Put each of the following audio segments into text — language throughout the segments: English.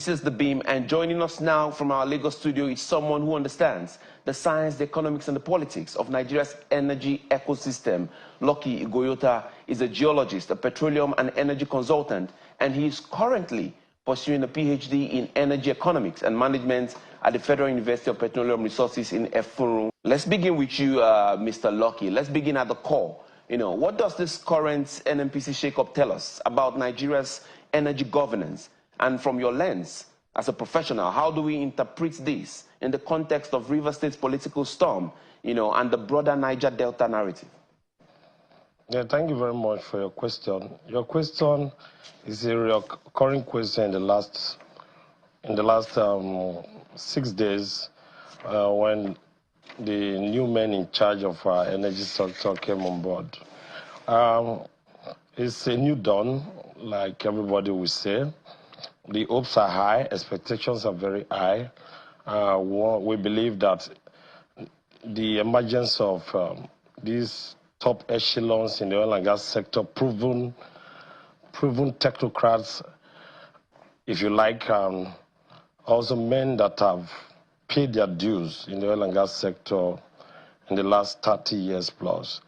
This is The Beam, and joining us now from our Lagos studio is someone who understands the science, the economics, and the politics of Nigeria's energy ecosystem. Lucky Ighoyota is a geologist, a petroleum and energy consultant, and he is currently pursuing a PhD in energy economics and management at the Federal University of Petroleum Resources in Efuru. Let's begin with you, Mr. Lucky. Let's begin at the core. What does this current NNPC shakeup tell us about Nigeria's energy governance? And from your lens, as a professional, how do we interpret this in the context of River State's political storm, and the broader Niger Delta narrative? Yeah, thank you very much for your question. Your question is a recurring question in the last 6 days when the new men in charge of our energy sector came on board. It's a new dawn, like everybody will say. The hopes are high, expectations are very high. We believe that the emergence of these top echelons in the oil and gas sector, proven technocrats, if you like, also men that have paid their dues in the oil and gas sector in the last 30 years plus,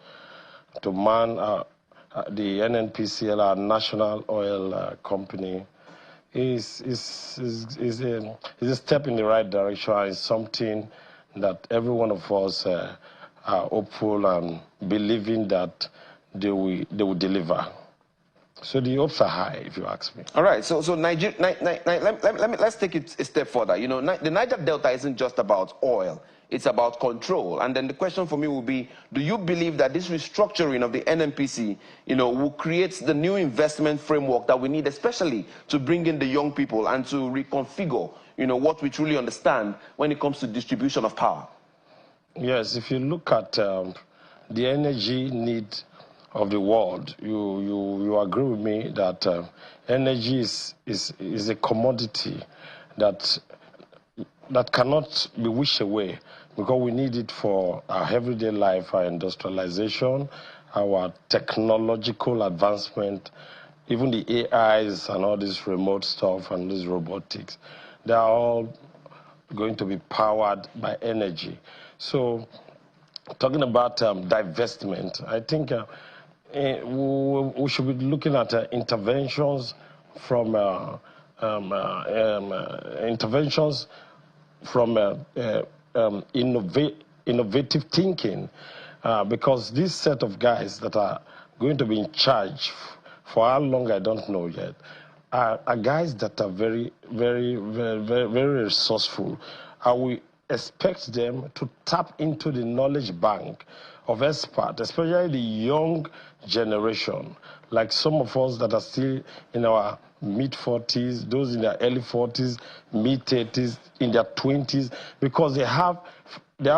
to man the NNPCL, our national oil company, is a step in the right direction. It's something that every one of us are hopeful and believing that they will deliver. So the hopes are high, if you ask me. All right. So Nigeria, let's take it a step further. The Niger Delta isn't just about oil. It's about control. And then the question for me will be, do you believe that this restructuring of the NNPC, will create the new investment framework that we need, especially to bring in the young people and to reconfigure, what we truly understand when it comes to distribution of power? Yes, if you look at the energy need of the world, you agree with me that energy is a commodity that cannot be wished away, because we need it for our everyday life, our industrialization, our technological advancement, even the AIs and all this remote stuff and this robotics. They are all going to be powered by energy. So talking about divestment, I think we should be looking at interventions from innovative thinking, because this set of guys that are going to be in charge, for how long I don't know yet, are guys that are very, very, very, very, very resourceful. We expect them to tap into the knowledge bank of experts, especially the young generation, like some of us that are still in our mid-40s, those in their early 40s, mid-30s, in their 20s, because they have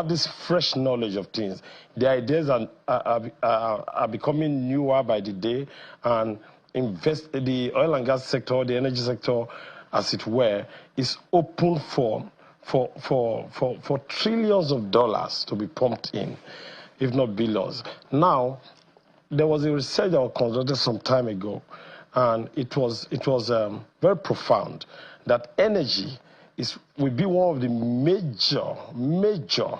this fresh knowledge of things. The ideas are becoming newer by the day, and the oil and gas sector, the energy sector, as it were, is open for trillions of dollars to be pumped in, if not billions. Now, there was a research that was conducted some time ago, and it was very profound, that energy will be one of the major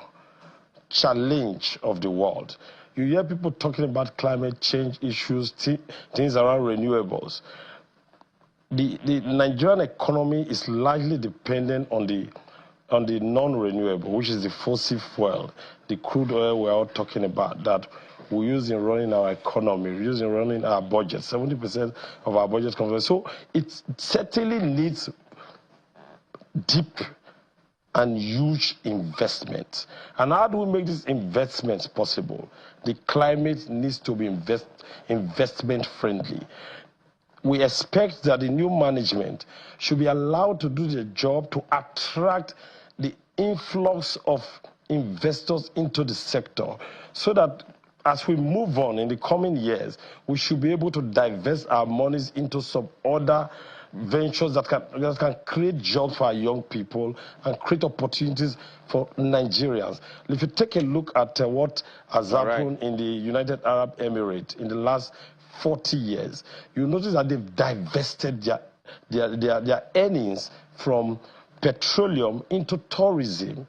challenge of the world. You hear people talking about climate change issues, things around renewables. The Nigerian economy is largely dependent on the non-renewable, which is the fossil fuel, the crude oil we're all talking about, that we use in running our economy, we use in running our budget. 70% of our budget comes from. So it certainly needs deep and huge investment. And how do we make these investments possible? The climate needs to be investment friendly. We expect that the new management should be allowed to do the job to attract the influx of investors into the sector, so that as we move on in the coming years, we should be able to divest our monies into some other ventures that can create jobs for our young people and create opportunities for Nigerians. If you take a look at what has happened in the United Arab Emirates in the last 40 years, you notice that they've divested their their earnings from petroleum into tourism.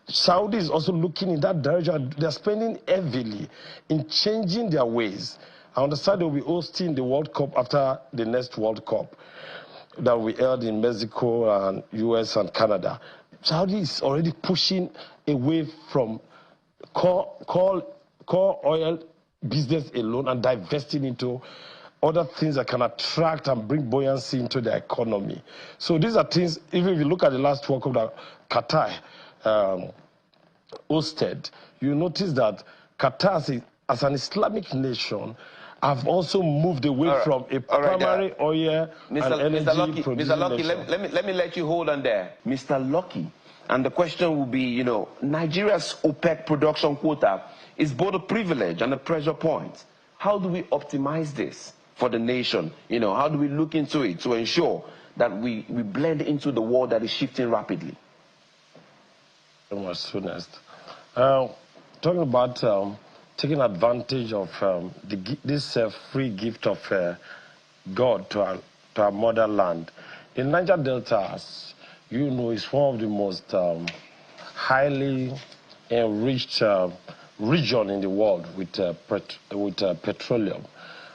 Saudi is also looking in that direction. They're spending heavily in changing their ways. I understand they'll be hosting the World Cup after the next World Cup that will be held in Mexico and US and Canada. Saudi is already pushing away from core oil business alone and divesting into other things that can attract and bring buoyancy into the economy. So these are things, even if you look at the last World Cup that Qatar hosted, you notice that Qatar, as an Islamic nation, have also moved away from a primary oil and energy producing nation. Let me let you hold on there. Mr. Lucky, and the question will be, you know, Nigeria's OPEC production quota is both a privilege and a pressure point. How do we optimize this for the nation? You know, how do we look into it to ensure that we blend into the world that is shifting rapidly? Talking about taking advantage of this free gift of God to our motherland. The Niger Delta, as you know, is one of the most highly enriched region in the world with petroleum.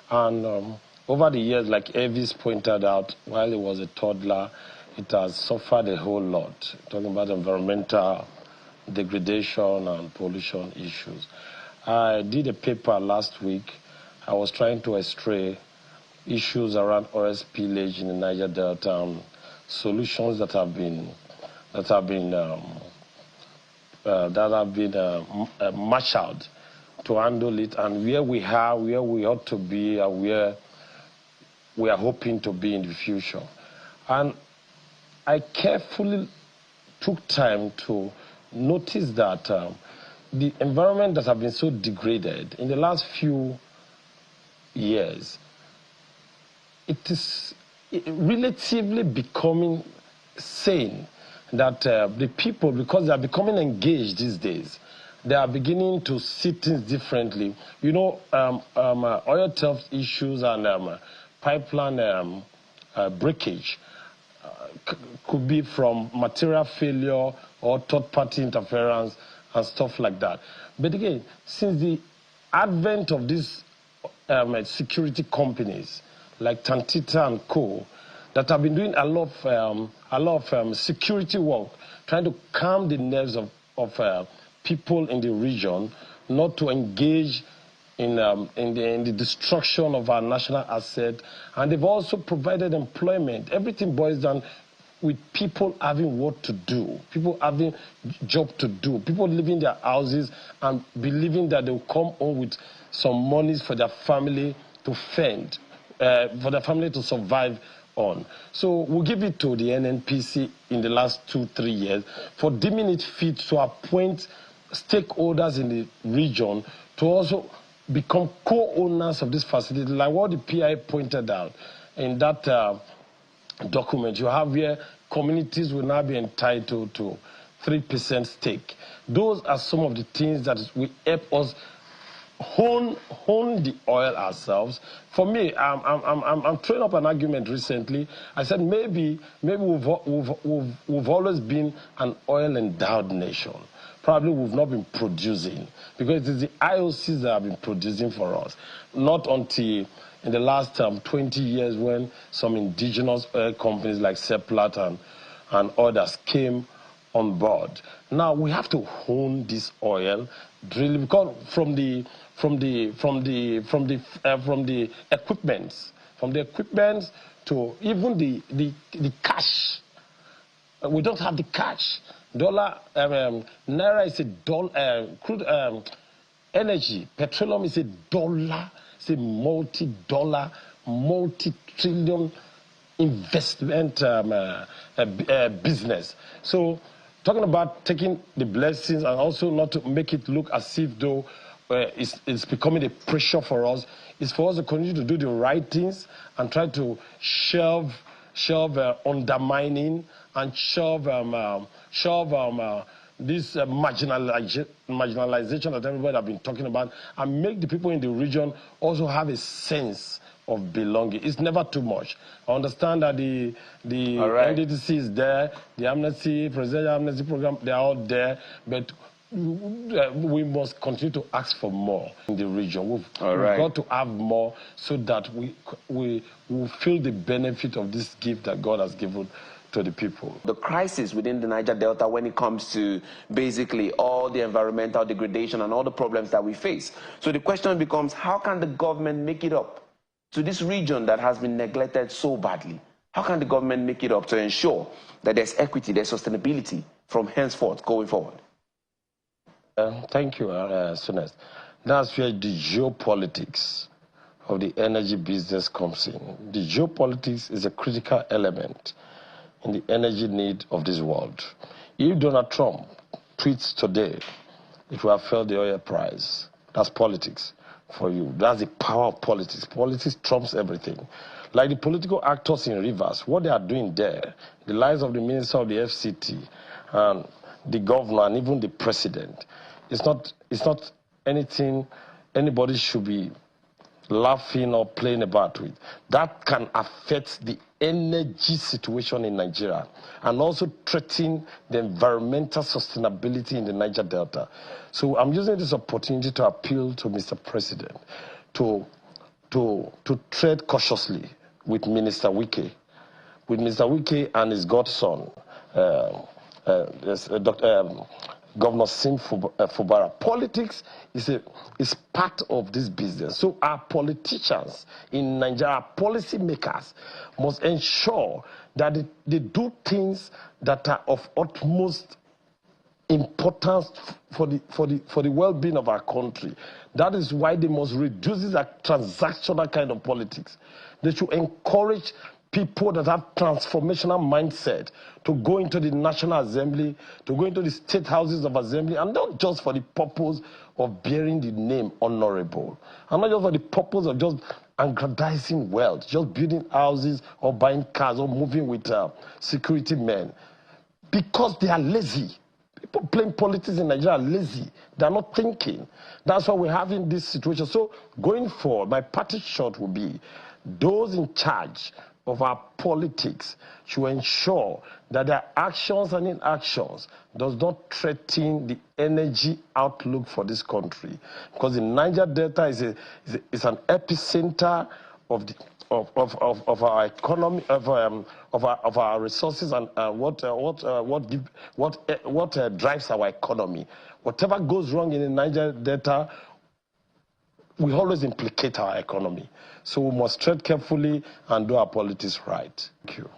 And over the years, like Elvis pointed out, while he was a toddler, it has suffered a whole lot. Talking about environmental degradation and pollution issues. I did a paper last week. I was trying to estray issues around oil spillage in the Niger Delta and solutions that have been marshaled to handle it, and where we ought to be, and where we are hoping to be in the future. And I carefully took time to notice that the environment that has been so degraded in the last few years, it is relatively becoming sane. That the people, because they are becoming engaged these days, they are beginning to see things differently. You know, oil theft issues and pipeline breakage could be from material failure or third-party interference and stuff like that. But again, since the advent of these security companies like Tantita and Co., that have been doing a lot of security work, trying to calm the nerves of people in the region, not to engage in the destruction of our national asset. And they've also provided employment. Everything boils down with people having work to do, people having job to do, people leaving their houses and believing that they'll come home with some monies for their family to fend, for their family to survive on. So we'll give it to the NNPC in the last 2-3 years for deeming it fit to appoint stakeholders in the region to also become co-owners of this facility, like what the PI pointed out in that document. You have here communities will now be entitled to 3% stake. Those are some of the things that will help us hone the oil ourselves. For me, I'm throwing up an argument recently. I said maybe we've always been an oil-endowed nation. Probably we've not been producing, because it is the IOCs that have been producing for us. Not until in the last 20 years when some indigenous oil companies like Seplat and others came on board. Now we have to hone this oil, drilling, because from the equipment to even the cash. We don't have the cash. Naira is a dollar. Crude energy, petroleum is a dollar. It's a multi-dollar, multi-trillion investment business. So talking about taking the blessings and also not to make it look as if though it's becoming a pressure for us, is for us to continue to do the right things and try to shelve undermining and shelve this marginalization that everybody have been talking about, and make the people in the region also have a sense of belonging. It's never too much. I understand that the NDTC is there, the amnesty, presidential amnesty program, they are all there, but we must continue to ask for more in the region. We've got to have more so that we will feel the benefit of this gift that God has given to the people. The crisis within the Niger Delta when it comes to basically all the environmental degradation and all the problems that we face. So the question becomes, how can the government make it up to this region that has been neglected so badly? How can the government make it up to ensure that there's equity, there's sustainability from henceforth going forward? Thank you, Sunes. That's where the geopolitics of the energy business comes in. The geopolitics is a critical element in the energy need of this world. If Donald Trump tweets today, it will affect the oil price. That's politics for you. That's the power of politics. Politics trumps everything. Like the political actors in Rivers, what they are doing there, the lives of the minister of the FCT, and the governor, and even the president, it's not anything anybody should be laughing or playing about with. That can affect the energy situation in Nigeria and also threaten the environmental sustainability in the Niger Delta. So I'm using this opportunity to appeal to Mr. President to tread cautiously with Minister Wike, and his godson, Governor Sim Fubara. Politics is part of this business. So our politicians in Nigeria, our policy makers, must ensure that they do things that are of utmost importance for the well-being of our country. That is why they must reduce this transactional kind of politics. They should encourage people that have transformational mindset to go into the National Assembly, to go into the state houses of assembly, and not just for the purpose of bearing the name honorable, and not just for the purpose of just aggrandizing wealth, just building houses or buying cars or moving with security men, because they are lazy. People playing politics in Nigeria are lazy. They are not thinking. That's why we're having this situation. So going forward, my party shot will be those in charge of our politics should ensure that their actions and inactions does not threaten the energy outlook for this country. Because the Niger Delta is an epicenter of our economy, of our resources, and what drives our economy. Whatever goes wrong in the Niger Delta, we always implicate our economy. So we must tread carefully and do our politics right. Thank you.